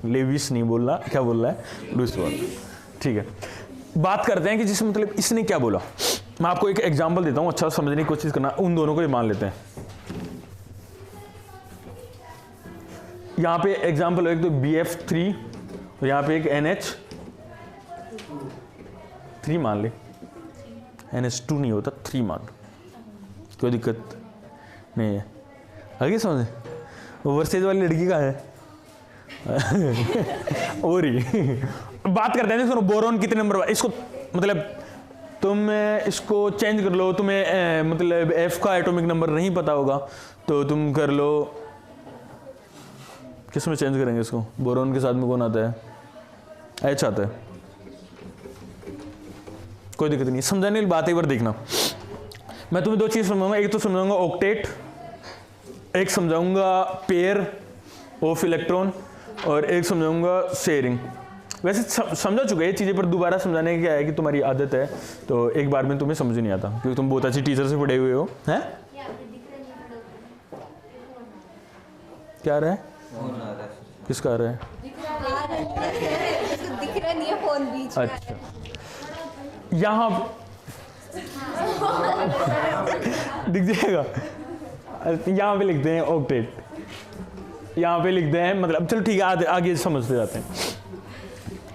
लेविस नहीं बोलना, क्या बोल रहा है, लुइस बोल, ठीक है। बात करते हैं कि जिस मतलब इसने क्या बोला। मैं आपको एक एग्जांपल देता हूं, अच्छा समझने की कोशिश करना। उन दोनों को ही मान लेते हैं। यहां पे एग्जांपल एक तो BF3 और यहां पे एक NH3 मान ले। NH2 नहीं होता, 3 मान, कोई दिक्कत नहीं है। आगे समझे, वर्सेज वाली लड़की का है और ही बात करते हैं। सुनो, बोरोन कितने नंबर, इसको मतलब तुम इसको चेंज कर लो। तुम्हें मतलब F का एटॉमिक नंबर नहीं पता होगा तो तुम कर लो, किस में चेंज करेंगे इसको? बोरोन के साथ में कौन आता है? H आता है, कोई दिक्कत नहीं। समझाने की बात एक बार देखना। मैं तुम्हें दो चीज समझाऊंगा, एक तो समझाऊंगा ऑक्टेट, एक समझाऊंगा पेयर ऑफ इलेक्ट्रॉन, और एक समझाऊंगा शेयरिंग। वैसे समझा चुके हैं चीज़ें, पर दोबारा समझाने की क्या है कि तुम्हारी आदत है तो एक बार में तुम्हें समझ नहीं आता, क्योंकि तुम बहुत अच्छी टीचर से पढ़े हुए हो। हैं क्या आ रहा है, किसका आ रहा है? दिख रहा नहीं है फोन बीच में। अच्छा, यहाँ दिख जाएगा, यहाँ पे लिखते हैं ऑक्टेट, यहाँ पे लिखते हैं मतलब, चलो ठीक है आगे समझते जाते हैं।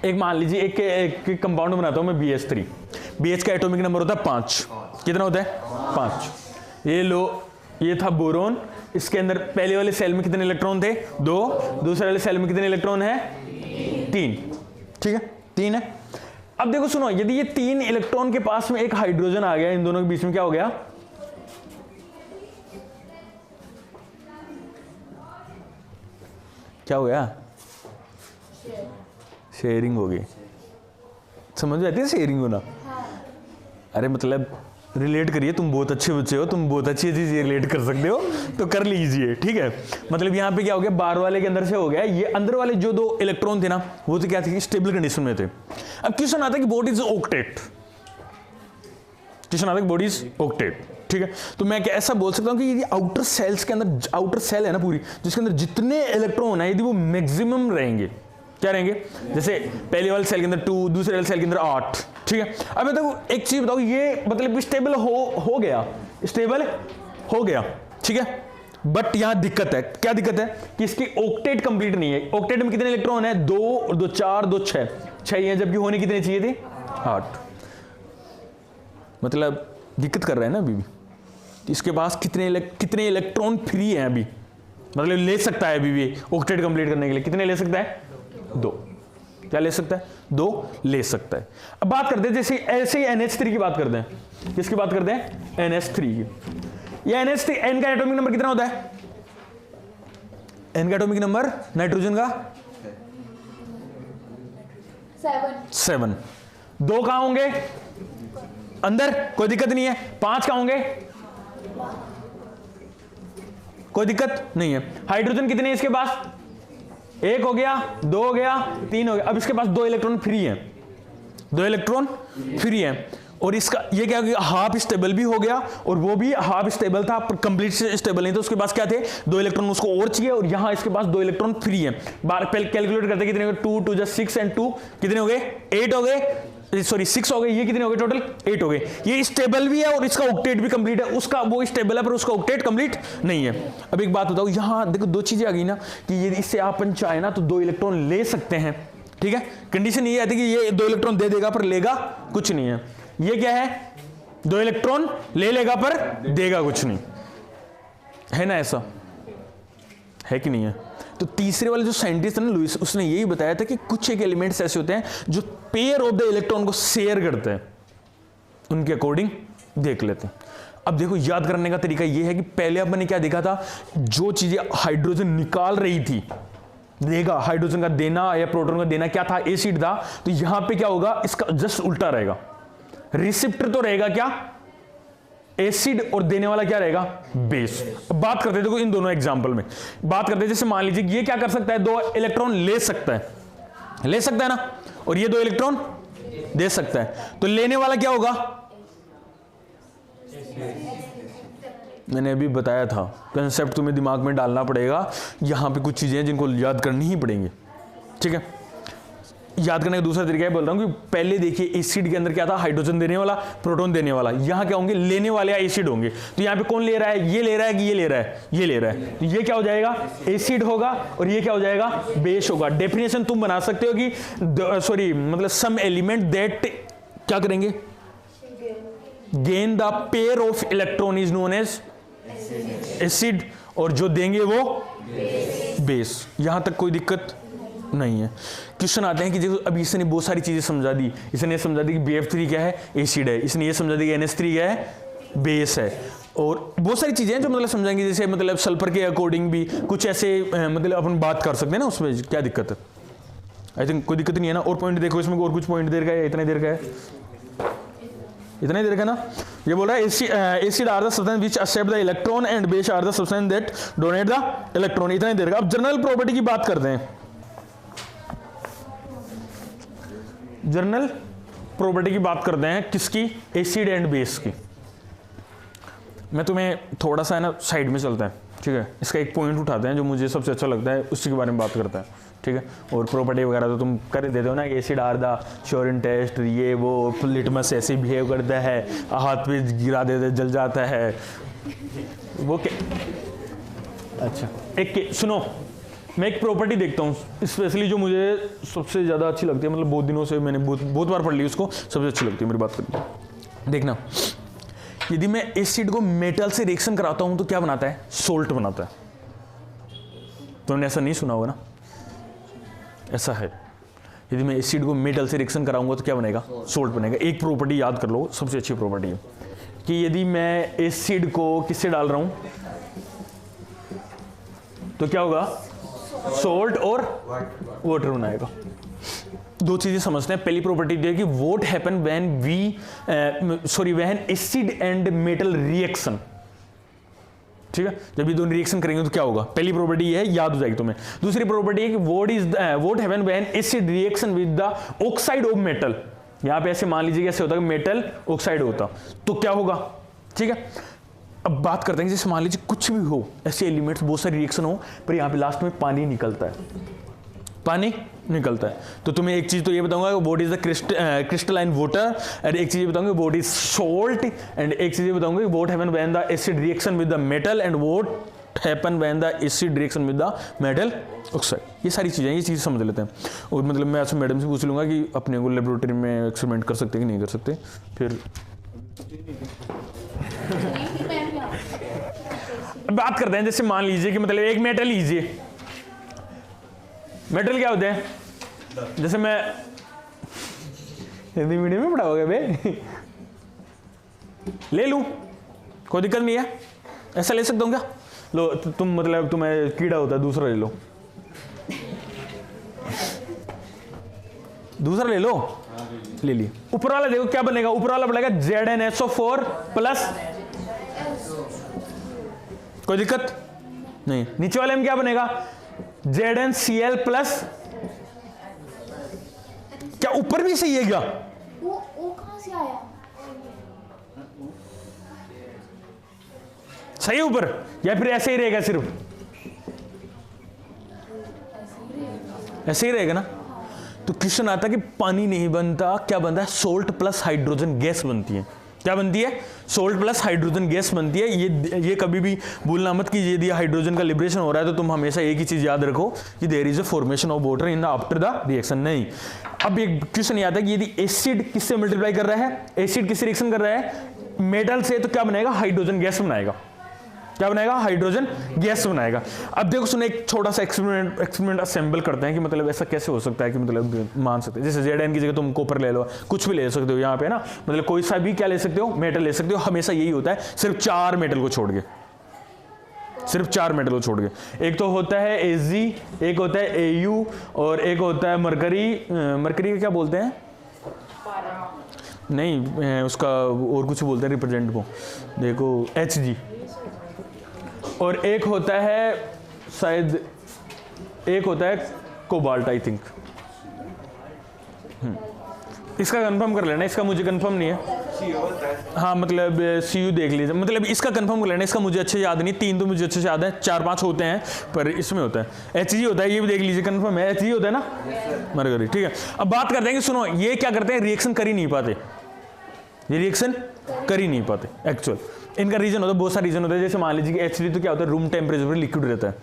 एक मान लीजिए एक कंपाउंड बनाता हूं मैं BH3। BH का एटॉमिक नंबर होता है 5। कितना होता है? 5। ये लो, ये था बोरोन। इसके अंदर पहले वाले सेल में कितने इलेक्ट्रॉन थे? 2। दूसरे वाले सेल में कितने इलेक्ट्रॉन है? 3। ठीक है, 3 है। अब देखो सुनो, यदि ये 3 इलेक्ट्रॉन के पास में एक हाइड्रोजन आ गया, इन दोनों के बीच में क्या हो गया? क्या हो गया? शेयरिंग हो गई। समझ में आती है शेयरिंग होना? अरे मतलब रिलेट करिए, तुम बहुत अच्छे बच्चे हो, तुम बहुत अच्छी चीज रिलेट कर सकते हो तो कर लीजिए, ठीक है। मतलब यहाँ पे क्या हो गया, बाहर वाले के अंदर से हो गया, ये अंदर वाले जो 2 इलेक्ट्रॉन थे ना, वो तो क्या थे, स्टेबल कंडीशन में थे। अब क्वेश्चन आता है कि व्हाट इज ऑक्टेट, क्वेश्चन आता है कि व्हाट इज ऑक्टेट, ठीक है। तो मैं क्या ऐसा बोल सकता हूँ कि यदि आउटर सेल्स के अंदर, आउटर सेल है ना पूरी, जिसके अंदर जितने इलेक्ट्रॉन है, यदि वो मैक्सिमम रहेंगे, क्या रहेंगे, जैसे पहले वाले सेल के अंदर 2, दूसरे वाले सेल के अंदर 8, ठीक है। अब मैं तो एक चीज बताओ, ये मतलब स्टेबल हो गया, स्टेबल हो गया, ठीक है। बट यहां दिक्कत है, क्या दिक्कत है कि इसकी ऑक्टेट कंप्लीट नहीं है। ऑक्टेट में कितने इलेक्ट्रॉन है? 2 और 2 4, 2 6 है, जबकि होने कितने चाहिए थे? 8। मतलब दिक्कत कर रहा है ना अभी भी। इसके पास कितने इलेक्ट्रॉन फ्री हैं अभी, मतलब ले सकता है अभी भी ऑक्टेट कंप्लीट करने के लिए। कितने ले सकता है? 2। क्या ले सकता है? 2 ले सकता है। अब बात करते हैं जैसे ऐसे ही NH3 की बात करते हैं। किसकी बात करते हैं? NH3 की। ये NH3, N का एटॉमिक नंबर कितना होता है? N का एटॉमिक नंबर नाइट्रोजन का 7। 2 कहां होंगे? अंदर, कोई दिक्कत नहीं है। 5 कहां होंगे? कोई दिक्कत नहीं है। हाइड्रोजन कितने हैं इसके पास? 1 हो गया, 2 हो गया, 3 हो गया। अब इसके पास 2 इलेक्ट्रॉन फ्री हैं, 2 इलेक्ट्रॉन फ्री हैं। और इसका ये क्या हो गया, हाफ स्टेबल भी हो गया और वो भी हाफ स्टेबल था, कंप्लीट स्टेबल नहीं था। उसके पास क्या थे, 2 इलेक्ट्रॉन उसको और चाहिए और यहां इसके पास 2 इलेक्ट्रॉन फ्री है। बार कैलकुलेट करते कितने हो गए, 2 2 6 एंड 2 कितने हो गए, 8 हो गए, सॉरी 6 हो गए। ये कितने हो गए टोटल, 8 हो गए। ये स्टेबल भी है और इसका ऑक्टेट भी कंप्लीट है। उसका वो स्टेबल है पर उसका ऑक्टेट कंप्लीट नहीं है। अब एक बात बताओ, यहां देखो 2 चीजें आ गई ना कि ये इससे अपन चाहे ना तो 2 इलेक्ट्रॉन ले सकते हैं, ठीक है। कंडीशन ये आती है कि ये 2 इलेक्ट्रॉन दे देगा पर लेगा कुछ नहीं है। ये क्या है, 2 इलेक्ट्रॉन ले लेगा पर देगा कुछ नहीं, है ना, ऐसा है कि नहीं है। तो तीसरे वाले जो साइंटिस्ट है ना लुईस, उसने यही बताया था कि कुछ एक एलिमेंट्स ऐसे होते हैं जो पेयर ऑफ द इलेक्ट्रॉन को शेयर करते हैं, उनके अकॉर्डिंग देख लेते हैं। अब देखो याद करने का तरीका यह है कि पहले अपन ने क्या देखा था, जो चीजें हाइड्रोजन निकाल रही थी, देगा हाइड्रोजन का देना या प्रोटॉन का देना क्या था, एसिड था। तो यहां पे क्या होगा, इसका जस्ट उल्टा रहेगा। रिसिप्टर तो रहेगा क्या, एसिड, और देने वाला क्या रहेगा, बेस। बात करते हैं देखो इन दोनों एग्जांपल में बात करते हैं। जैसे मान लीजिए ये क्या कर सकता है, 2 इलेक्ट्रॉन ले सकता है ना, और ये 2 इलेक्ट्रॉन दे सकता है। तो लेने वाला क्या होगा, मैंने अभी बताया था, कंसेप्ट तुम्हें दिमाग में डालना पड़ेगा। यहां पे कुछ चीजें हैं जिनको याद करनी ही पड़ेंगी, ठीक है। याद करने का दूसरा तरीका है, बोल रहा हूं कि पहले देखिए एसिड के अंदर क्या था, हाइड्रोजन देने वाला, प्रोटॉन देने वाला। यहां क्या होंगे, लेने वाले या एसिड होंगे। तो यहां पे कौन ले रहा है, ये ले रहा है कि ये ले रहा है, ये ले रहा है। तो ये क्या हो जाएगा, एसिड होगा और ये क्या हो जाएगा, बेस होगा। डेफिनेशन तुम बना सकते हो कि सॉरी मतलब सम एलिमेंट दैट क्या करेंगे, gain the pair of electron is known as acid, और जो देंगे वो बेस। यहां तक कोई दिक्कत नहीं है। क्वेश्चन आते हैं कि देखो अभी इसने बहुत सारी चीजें समझा दी। इसने समझा दी कि BF3 क्या है, एसिड है। इसने ये समझा दी कि NH3 क्या है, बेस है। और बहुत सारी चीजें हैं जो मतलब समझाएंगे, जैसे मतलब सल्फर के अकॉर्डिंग भी कुछ ऐसे मतलब अपन बात कर सकते हैं ना, उसमें क्या दिक्कत है, आई थिंक कोई दिक्कत नहीं है ना। और पॉइंट देखो इसमें, और कुछ पॉइंट देर का है, इतने देर का है, इतना ही देर का ना। ये बोल रहा है acid are the substance which accept the electron and base are the substance that donate the electron. इतना ही देर का। अब जनरल प्रॉपर्टी की बात करते हैं। जनरल प्रॉपर्टी की बात करते हैं किसकी, एसिड एंड बेस की। मैं तुम्हें थोड़ा सा है ना साइड में चलता है, ठीक है। इसका एक पॉइंट उठाते हैं जो मुझे सबसे अच्छा लगता है, उसी के बारे में बात करता है, ठीक है। और प्रॉपर्टी वगैरह तो तुम कर देते हो ना, एसिड आर द श्योरिन टेस्ट, ये वो लिटमस ऐसे बिहेव करता है, हाथ पे गिरा देते जल जाता है, वो क्या। अच्छा एक सुनो, मैं एक प्रॉपर्टी देखता हूँ स्पेशली जो मुझे सबसे ज़्यादा अच्छी लगती है, मतलब बहुत दिनों से मैंने बहुत बार पढ़ ली उसको, सबसे अच्छी लगती है मेरी बात करनी। देखना, यदि मैं एसिड को मेटल से रिएक्शन कराता हूँ तो क्या बनाता है, सोल्ट बनाता है। तुमने ऐसा नहीं सुना होगा ना, ऐसा है। यदि मैं एसिड को मेटल से रिएक्शन कराऊंगा तो क्या बनेगा, सोल्ट बनेगा। एक प्रॉपर्टी याद कर लो, सबसे अच्छी प्रॉपर्टी है कि यदि मैं एसिड को किससे डाल रहा हूँ तो क्या होगा, सोल्ट और वाटर बनाएगा। 2 चीजें समझते हैं। पहली प्रॉपर्टी ये कि what happen when acid and metal reaction, ठीक है। जब ये दोनों रिएक्शन करेंगे तो क्या होगा, पहली प्रॉपर्टी ये है, याद हो जाएगी तुम्हें। दूसरी प्रॉपर्टी है कि what happen when acid reaction with the oxide of metal. यहां पे ऐसे मान लीजिए कैसे होता है, मेटल ऑक्साइड होता तो क्या होगा, ठीक है। अब बात करते हैं जैसे मान लीजिए कुछ भी हो, ऐसे एलिमेंट्स बहुत सारे रिएक्शन हो, पर यहाँ पे लास्ट में पानी निकलता है, पानी निकलता है। तो तुम्हें एक चीज तो ये बताऊंगा what is the crystalline water, और एक चीज बताऊंगा व्हाट इज सोल्ट, एंड एक चीज बताऊंगा what happen when the acid reaction with the metal and what happen when the acid reaction with the metal oxide. ये सारी चीजें, ये चीज समझ लेते हैं। और मतलब मैं आपसे मैडम से पूछ लूंगा कि अपने को लेबोरेटरी में एक्सपेरिमेंट कर सकते हैं कि नहीं कर सकते। फिर बात करते हैं, जैसे मान लीजिए कि मतलब एक मेटल लीजिए, मेटल क्या होते हैं, जैसे मैं हिंदी मीडियम में पढ़ाओगे बे, ले लूं कोई दिक्कत नहीं है, ऐसा ले सकता हूं क्या, लो तुम मतलब तुम्हें कीड़ा होता है दूसरा ले लो, दूसरा ले लो, ले ली। ऊपर वाला देखो क्या बनेगा, ऊपर वाला बनेगा ZnSO4 प्लस, कोई दिक्कत नहीं। नीचे वाले में क्या बनेगा, ZnCl प्लस, क्या ऊपर भी सही है क्या, वो कहां से आया, सही है ऊपर, या फिर ऐसे ही रहेगा, सिर्फ ऐसे ही रहेगा ना। तो क्वेश्चन आता है कि पानी नहीं बनता, क्या बनता है, सोल्ट प्लस हाइड्रोजन गैस बनती है। क्या बनती है, सोल्ट प्लस हाइड्रोजन गैस बनती है। ये कभी भी भूलना मत कि यदि हाइड्रोजन का लिबरेशन हो रहा है तो तुम हमेशा एक ही चीज याद रखो कि there is a formation of water in the after the reaction. नहीं, अब एक क्वेश्चन ये आता है कि यदि एसिड किससे मल्टीप्लाई कर रहा है, एसिड किससे रिएक्शन कर रहा है, मेटल से, तो क्या बनाएगा, हाइड्रोजन गैस बनाएगा। क्या बनाएगा, हाइड्रोजन गैस बनाएगा। अब देखो सुनो, एक छोटा सा एक्सपेरिमेंट असेंबल करते हैं कि मतलब ऐसा कैसे हो सकता है कि मतलब मान सकते हैं, जैसे Zn की जगह तुम कॉपर ले लो, कुछ भी ले सकते हो यहाँ पे ना, मतलब कोई सा भी क्या ले सकते हो, मेटल ले सकते हो। हमेशा यही होता है, सिर्फ 4 मेटल को छोड़ के, सिर्फ 4 मेटल को छोड़ के। एक तो होता है Ag, एक होता है Au, और एक होता है मरकरी। मरकरी का क्या बोलते हैं, नहीं उसका और कुछ बोलते हैं रिप्रेजेंट को, देखो Hg। और एक होता है शायद, एक होता है कोबाल्ट, आई थिंक। इसका कंफर्म कर लेना, इसका मुझे कंफर्म नहीं है। हाँ मतलब Cu देख लीजिए, मतलब इसका कंफर्म कर लेना, इसका मुझे अच्छे याद नहीं। 3 तो मुझे अच्छे से याद है, 4-5 होते हैं, पर इसमें होता है Hg होता है, ये भी देख लीजिए, कंफर्म है Hg होता है ना, मरकरी। ठीक है, अब बात करते हैं कि सुनो, ये क्या करते हैं, रिएक्शन कर ही नहीं पाते, ये रिएक्शन कर ही नहीं पाते एक्चुअल। इनका रीजन होता है, बहुत सारे रीजन होते हैं। जैसे मान लीजिए कि H3 तो क्या होता है, रूम टेम्परेचर पर लिक्विड रहता है,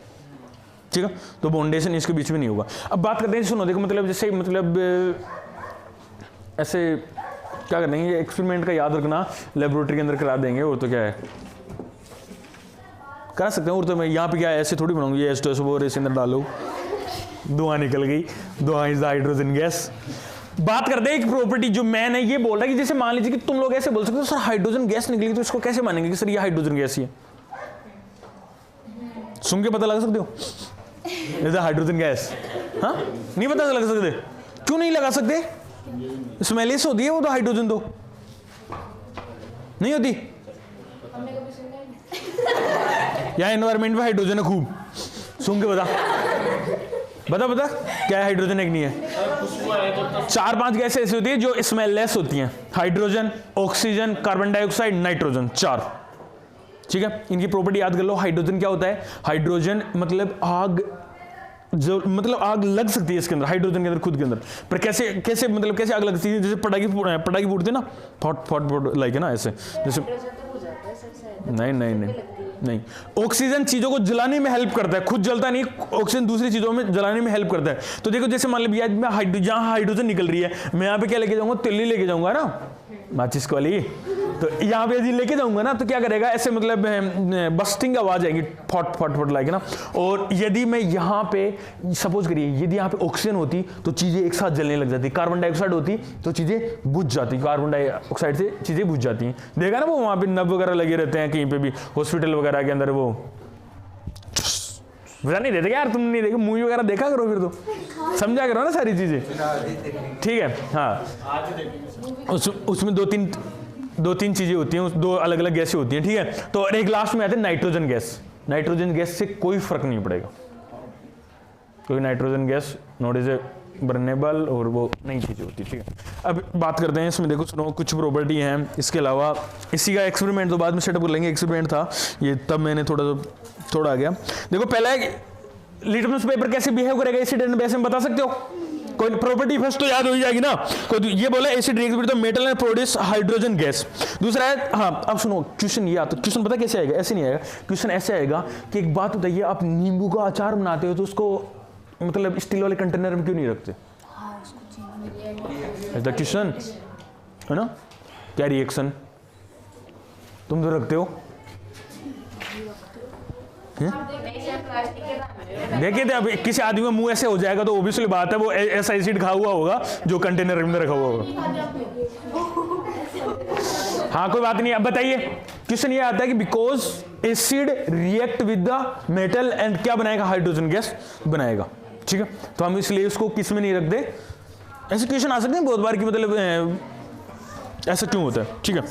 ठीक है, तो बॉन्डेशन इसके बीच में नहीं होगा। अब बात करते हैं, सुनो देखो, मतलब जैसे मतलब ऐसे क्या करना है, एक्सपेरिमेंट का याद रखना, लेबोरेटरी के अंदर करा देंगे, और तो क्या है करा सकते हैं। और तो मैं यहाँ पे क्या है, ऐसे थोड़ी बनाऊंगी, ये H2SO4 इस अंदर डालो, धुआं निकल गई, धुआं इज द हाइड्रोजन गैस। बात करते हैं एक प्रॉपर्टी जो मैंने ये बोल रहा है कि जैसे मान लीजिए कि तुम लोग ऐसे बोल सकते हो सर हाइड्रोजन गैस निकली, तो इसको कैसे मानेंगे कि सर ये हाइड्रोजन गैस ही है, सुन के पता लगा सकते हो, जैसे हाइड्रोजन गैस, हाँ नहीं पता लगा सकते, क्यों नहीं लगा सकते, स्मेलिस होती है वो तो, हाइड्रोजन तो नहीं होती। यहाँ एनवायरमेंट में हाइड्रोजन है खूब, सुन के बता क्या है हाइड्रोजन, एक नहीं है। 4-5 गैसें ऐसी होती है जो स्मेललेस होती हैं, hydrogen, oxygen, carbon dioxide, nitrogen, 4। ठीक है, इनकी प्रॉपर्टी याद कर लो। हाइड्रोजन क्या होता है, हाइड्रोजन मतलब आग, जो मतलब आग लग सकती है इसके अंदर, हाइड्रोजन के अंदर खुद के अंदर, पर कैसे कैसे मतलब कैसे आग लग सकती है, जैसे पटाखे फूटते ना, फॉट लाइक है ना, ऐसे जैसे, नहीं ऑक्सीजन चीजों को जलाने में हेल्प करता है, खुद जलता नहीं, ऑक्सीजन दूसरी चीजों में जलाने में हेल्प करता है। तो देखो जैसे मान लीजिए जहाँ हाइड्रोजन निकल रही है, मैं यहाँ पे क्या लेके जाऊंगा, तिल्ली लेके जाऊंगा ना, माचिस वाली, तो यहाँ पे यदि लेके जाऊंगा ना, तो क्या करेगा, ऐसे मतलब बस्टिंग आवाज आएगी, फट लाइक ना। और यदि मैं यहाँ पे सपोज करिए, यदि यहाँ पे ऑक्सीजन होती तो चीजें एक साथ जलने लग जाती, कार्बन डाइऑक्साइड होती तो चीजें बुझ जाती, कार्बन डाइऑक्साइड से चीजें बुझ जाती हैं। देखा ना वो वहाँ पे नब वगैरह लगे रहते हैं कहीं पे भी, हॉस्पिटल वगैरह के अंदर, वो बुझा नहीं देते यार, तुम नहीं देखे, मूवी वगैरह देखा करो, फिर तो समझा करो ना सारी चीजें। ठीक है, हाँ उसमें 2-3 चीजें होती हैं, 2 अलग अलग गैसें होती हैं। ठीक है, तो और एक लास्ट में आते हैं नाइट्रोजन गैस। नाइट्रोजन गैस से कोई फर्क नहीं पड़ेगा, क्योंकि nitrogen gas not is a burnable, और वो नई चीजें होती है। ठीक है, अब बात करते हैं इसमें, देखो सुनो कुछ प्रॉपर्टी हैं, इसके अलावा इसी का एक्सपेरिमेंट तो बाद में सेटअप कर लेंगे, एक्सपेरिमेंट था ये, तब मैंने थोड़ा आ गया। देखो पहला लिटमस पेपर कैसे बिहेव करेगा एसिड एंड बेस में, बता सकते हो, कोई प्रॉपर्टी फर्स्ट तो याद हो ही जाएगी ना। कोई ये बोला acid react with the metal and produce hydrogen gas. दूसरा है, हाँ अब सुनो क्वेश्चन ये आता, क्वेश्चन पता कैसे आएगा, ऐसे नहीं आएगा, क्वेश्चन ऐसे आएगा कि एक बात बताइए, आप नींबू का अचार बनाते हो तो उसको मतलब स्टील वाले कंटेनर में क्यों नहीं रखते, ऐसा क्वेश्चन है ना, क्या रिएक्शन, तुम तो रखते हो, देखिए थे, अब किसी आदमी में मुंह ऐसे हो जाएगा तो ओब्वियसली बात है वो ऐसा एसिड खा हुआ होगा जो कंटेनर में रखा हुआ होगा। हाँ कोई बात नहीं, अब बताइए क्वेश्चन ये आता है कि because acid react with the metal and क्या बनाएगा, हाइड्रोजन गैस बनाएगा। ठीक है, तो हम इसलिए उसको किस में नहीं रखते, ऐसे क्वेश्चन आ सकते हैं बहुत बार कि मतलब ऐसा क्यों होता है। ठीक है,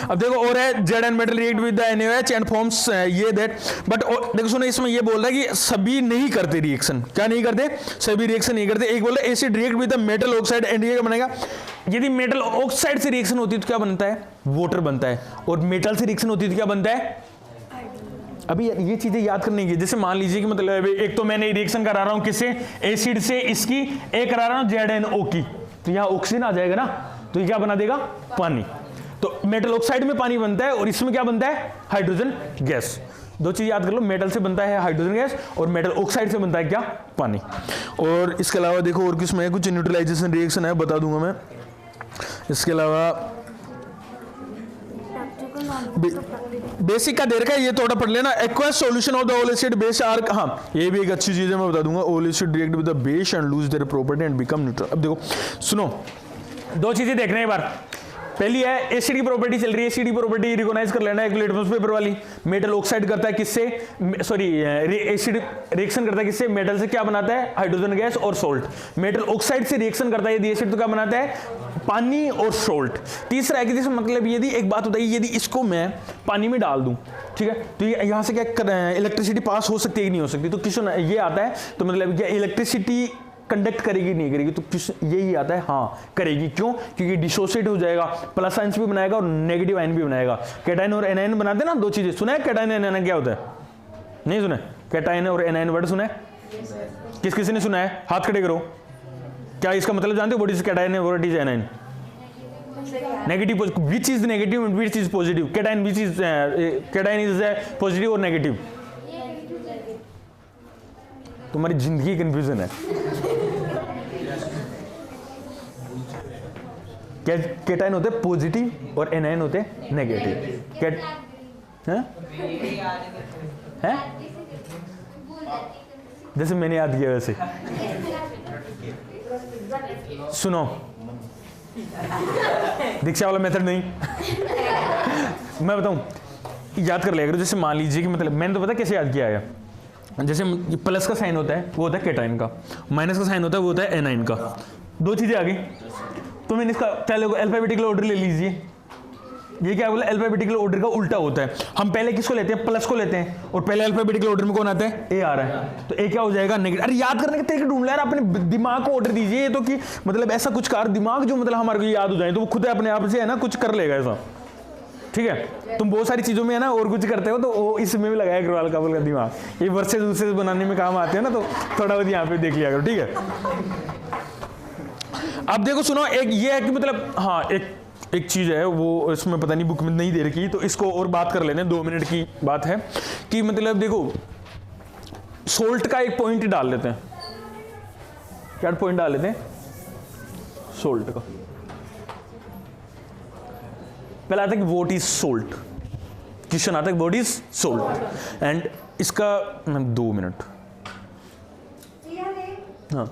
अब देखो और है Zn metal react with the NaOH and forms ये दैट, बट देखो सुनो इसमें ये बोल रहा है कि सभी नहीं करते रिएक्शन, क्या नहीं करते, सभी रिएक्शन नहीं करते। एक बोल रहा है acid react with the metal oxide and ये क्या बनेगा, यदि मेटल ऑक्साइड से रिएक्शन होती है तो क्या बनता है, वाटर बनता है, और मेटल से रिएक्शन होती है तो क्या बनता है, अभी ये चीजें याद करने की, जैसे मान लीजिए कि मतलब एक तो मैंने रिएक्शन करा रहा हूं किससे, एसिड से इसकी, एक करा रहा हूं ZnO की, तो यहां ऑक्सीजन आ जाएगा ना, तो ये क्या बना देगा, पानी। तो मेटल ऑक्साइड में पानी बनता है और इसमें क्या बनता है, हाइड्रोजन गैस। दो चीज याद कर लो, मेटल से बनता है हाइड्रोजन गैस और मेटल ऑक्साइड से बनता है क्या, पानी। और इसके अलावा देखो और किसमें कुछ न्यूट्रलाइजेशन रिएक्शन है, बता दूंगा मैं। इसके अलावा बेसिक का दे रखा है, ये थोड़ा पढ़ लेना। Aqueous solution of the all acid base are, हाँ ये भी एक अच्छी चीज है, मैं बता दूंगा। All acid react with the base and lose their property and become neutral. अब देखो सुनो, दो चीजें देख रहे हैं एक बार। पहली है एसिड की प्रॉपर्टी चल रही है, एसिड की प्रॉपर्टी रिकॉग्नाइज कर लेना, एक लिटमस पेपर वाली। मेटल ऑक्साइड करता है किससे, सॉरी एसिड रिएक्शन करता है किससे, मेटल से, क्या बनाता है, हाइड्रोजन गैस और सोल्ट। मेटल ऑक्साइड से रिएक्शन करता है यदि एसिड, तो क्या बनाता है, पानी और सोल्ट। तीसरा है कि जैसे मतलब यदि एक बात होता है, यदि इसको मैं पानी में डाल दूं, ठीक है, तो यहाँ से क्या इलेक्ट्रिसिटी पास हो सकती है कि नहीं हो सकती, तो क्वेश्चन ये आता है, तो मतलब क्या इलेक्ट्रिसिटी कंडक्ट करेगी नहीं करेगी, तो यही आता है हाँ करेगी। क्यों, क्योंकि डिसोसिएट हो जाएगा, प्लस आयंस भी बनाएगा और नेगेटिव आयन भी बनाएगा। कैटायन और एनायन बनाते हैं ना, दो चीजें। सुना है कैटायन एनायन क्या होता है, नहीं सुना? कैटायन और एनायन वर्ड सुना है, किस किसी ने सुना है, हाथ खड़े करो। क्या इसका मतलब जानते हो, व्हाट इज कैटायन और what is anion? Negative, which is negative and which is positive, cation which is, cation is positive और नेगेटिव। तुम्हारी जिंदगी कंफ्यूजन है। कैटायन होते हैं पॉजिटिव और एनायन होते हैं नेगेटिव। हैं? जैसे मैंने याद किया वैसे। सुनो, दीक्षा वाला मेथड नहीं। मैं बताऊं, याद कर लिया करो। जैसे मान लीजिए कि मतलब मैंने तो पता कैसे याद किया है, जैसे प्लस का साइन होता है वो होता है कैटायन का, माइनस का साइन होता है वो होता है एनायन का। दो चीजें आ गई, तो मैंने इसका पहले अल्फाबेटिकल ऑर्डर ले लीजिए। ये क्या बोला, अल्फाबेटिकल ऑर्डर का उल्टा होता है। हम पहले किसको लेते हैं, प्लस को लेते हैं, और पहले अल्फाबेटिकल ऑर्डर में कौन आता है, ए आ रहा है, तो ए क्या हो जाएगा, नेगेटिव। अरे याद करने के तरीके ढूंढ ले यार, अपने दिमाग को ऑर्डर दीजिए। ये तो कि मतलब ऐसा कुछ कार दिमाग जो मतलब हमारे को याद हो जाए, तो वो खुद अपने आप से है ना कुछ कर लेगा ऐसा, ठीक है। तुम बहुत सारी चीजों में है ना और कुछ करते हो, तो वो इसमें भी लगाया अग्रवाल काबुल का दिमाग, ये वर्सेस दूसरे बनाने में काम आते हैं ना, तो थोड़ा बहुत यहाँ पे देख लिया करो, ठीक है। अब देखो सुनो, एक ये है कि मतलब हाँ एक चीज है वो इसमें पता नहीं बुक में नहीं दे रखी, तो इसको और बात कर लेने, 2 मिनट की बात है कि मतलब देखो सोल्ट का एक पॉइंट डाल लेते हैं। क्या पॉइंट डाल लेते हैं सोल्ट का? पहले आता है कि व्हाट इज सोल्ट, क्वेश्चन आता है व्हाट इज सोल्ट, एंड इसका 2 मिनट। हाँ,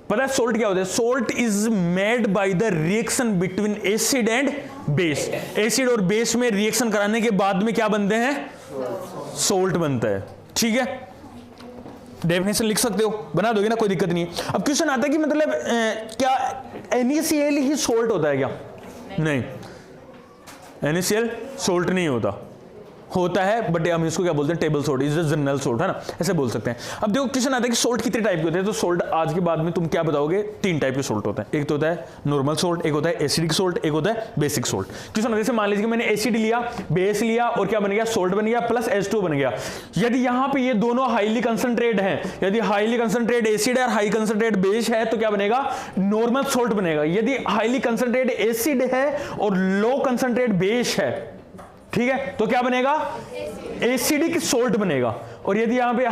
पता है सोल्ट क्या होता है? Salt is made by the reaction between acid and base. Acid और बेस में रिएक्शन कराने के बाद में क्या बनते हैं, सोल्ट बनता है, ठीक है। डेफिनेशन लिख सकते हो, बना दोगे ना, कोई दिक्कत नहीं है। अब क्वेश्चन आता है कि मतलब क्या NaCl ही सोल्ट होता है क्या? नहीं, NaCl सोल्ट नहीं होता है, बट हम इसको क्या बोलते हैं, table salt, is general salt, है ना, ऐसे बोल सकते हैं। अब देखो क्वेश्चन आता है कि सोल्ट कितने टाइप के होते हैं, तो सोल्ट आज के बाद में तुम क्या बताओगे, 3 टाइप के सोल्ट होते हैं। एक तो होता है नॉर्मल सोल्ट, एक होता है एसिडिक सोल्ट, एक होता है बेसिक सोल्ट। क्वेश्चन जैसे मान लीजिए मैंने एसिड लिया, बेस लिया, और क्या बन गया, सोल्ट बन गया, प्लस H2 बन गया। यदि यहाँ पे ये दोनों हाईली कंसंट्रेट हैं, यदि हाईली कंसंट्रेट एसिड है और हाई कंसंट्रेट बेस है, तो क्या बनेगा, नॉर्मल सोल्ट बनेगा। यदि हाईली कंसंट्रेट एसिड है और लो कंसंट्रेट बेस है, ठीक है, तो क्या बनेगा, एसिडिक सोल्ट बनेगा। और यदि यहां पे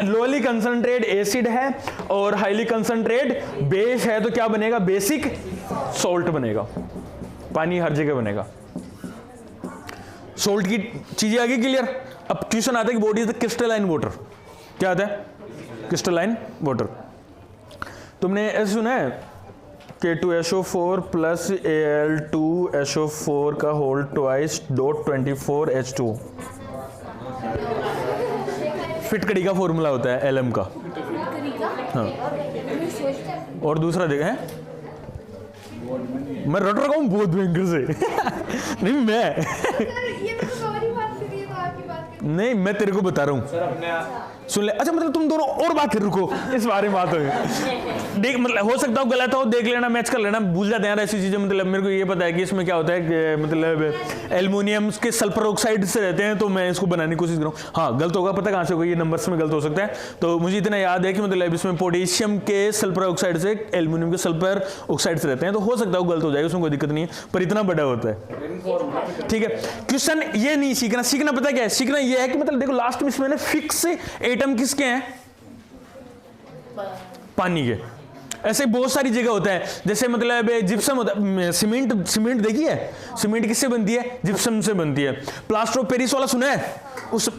लोली कंसंट्रेट एसिड है और हाईली कंसंट्रेट बेस है, तो क्या बनेगा, बेसिक सोल्ट बनेगा। पानी हर जगह बनेगा। सोल्ट की चीजें आगे क्लियर। अब क्वेश्चन आता है कि body is the crystalline water. क्या आता है, क्रिस्टलाइन वाटर। तुमने ऐसे सुना है K2SO4 प्लस Al2SO4 का होल ट्वाइस डॉट 24H2। फिटकड़ी का फॉर्मूला होता है LM का। हाँ, और दूसरा जगह है, मैं रट रहा हूँ बहुत भयंकर से। नहीं मैं नहीं, मैं तेरे को बता रहा हूँ। सुन ले। अच्छा मतलब तुम दोनों और बात रुको, इस बारे में बात हो देख, मतलब हो सकता हो गलत हो, देख लेना, मैच कर लेना, भूल जाते हैं ऐसी चीजें। मतलब मेरे को ये पता है कि इसमें क्या होता है कि मतलब एल्युमिनियम के सल्फर ऑक्साइड से रहते हैं, तो मैं इसको बनाने की कोशिश करूँ। हाँ गलत होगा, पता कहाँ से होगा, ये नंबर्स में गलत हो सकता है। तो मुझे इतना याद है कि मतलब इसमें पोटेशियम के सल्फर ऑक्साइड से एल्युमिनियम के सल्फर ऑक्साइड से रहते हैं, तो हो सकता है गलत हो जाएगा, उसमें कोई दिक्कत नहीं है, पर इतना बड़ा होता है। ठीक है, क्वेश्चन ये नहीं सीखना, सीखना पता क्या है, सीखना ये है कि मतलब देखो लास्ट में इसमें फिक्स एटम किसके हैं, पानी के। ऐसे बहुत सारी जगह होता है, जैसे मतलब जिप्सम होता है, सीमेंट देखी है, सीमेंट किससे बनती है, जिप्सम से बनती है। प्लास्टर ऑफ पेरिस वाला सुना है, उस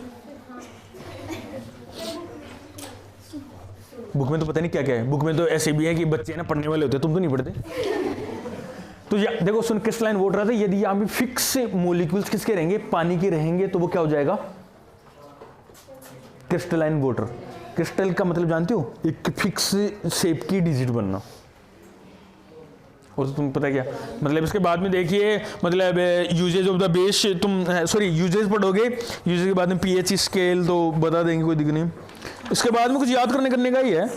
बुक में तो पता नहीं क्या क्या है, बुक में तो ऐसे भी है कि बच्चे ना पढ़ने वाले होते हैं, तुम तो नहीं पढ़ते। तो देखो सुन, क्रिस्टलाइन वाटर आता है, यदि यहाँ पे फिक्स मॉलिक्यूल्स किसके रहेंगे, पानी के रहेंगे, तो वो क्या हो जाएगा, क्रिस्टलाइन वाटर। क्रिस्टल का मतलब जानते हो, एक फिक्स शेप की डिजिट बनना। और तो तुम पता क्या मतलब, इसके बाद में देखिए मतलब यूजेज ऑफ द बेस, तुम सॉरी यूजेज पढ़ोगे, यूजेज के बाद में पीएच स्केल तो बता देंगे, कोई दिक्कत नहीं। इसके बाद में कुछ याद करने का ही है।